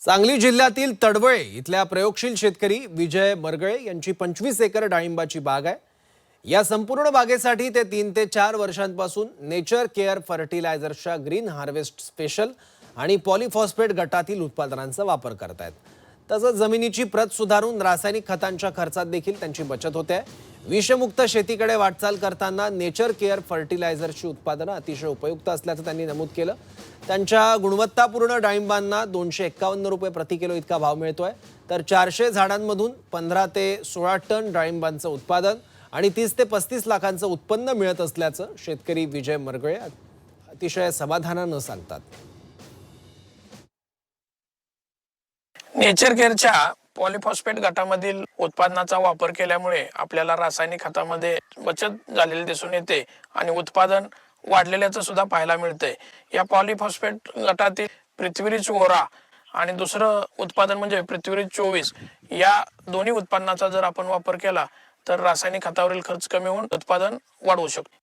सांगली जिल्ह्यातील तडवळे इथल्या प्रयोगशील शेतकरी विजय मरगळे यांची 25 एकर डाळिंबाची बाग आहे। या संपूर्ण बागेसाठी ते 3 ते 4 वर्षांपासून नेचर केअर फर्टिलायझर्सच्या ग्रीन हार्वेस्ट स्पेशल आणि पॉलीफॉस्फेट गटातील उत्पादनांचा वापर करत आहेत। तसंच जमिनीची प्रत सुधारून रासायनिक खतांच्या खर्चात देखील त्यांची बचत होते आहे। विषमुक्त शेतीकडे वाटचाल करताना नेचर केअर फर्टिलायझर्सची उत्पादनं अतिशय उपयुक्त असल्याचं त्यांनी नमूद केलं। त्यांच्या गुणवत्तापूर्ण डाळिंबांना 251 रुपये प्रति किलो इतका भाव मिळतोय, तर 400 झाडांमधून 15 ते 16 टन डाळिंबांचं उत्पादन आणि 30 ते 35 लाखांचं उत्पन्न मिळत असल्याचं शेतकरी विजय मरगळे अतिशय समाधानानं सांगतात। नेचर केअरच्या पॉलीफॉस्फेट गटामधील उत्पादनाचा वापर केल्यामुळे आपल्याला रासायनिक खतामध्ये बचत झालेली दिसून येते आणि उत्पादन वाढलेल्याचं सुद्धा पाहायला मिळतंय। या पॉलीफॉस्फेट गटातील पृथ्वीरीच ओरा आणि दुसरं उत्पादन म्हणजे पृथ्वीरीच 24 या दोन्ही उत्पादनाचा जर आपण वापर केला तर रासायनिक खतावरील खर्च कमी होऊन उत्पादन वाढवू शकतो।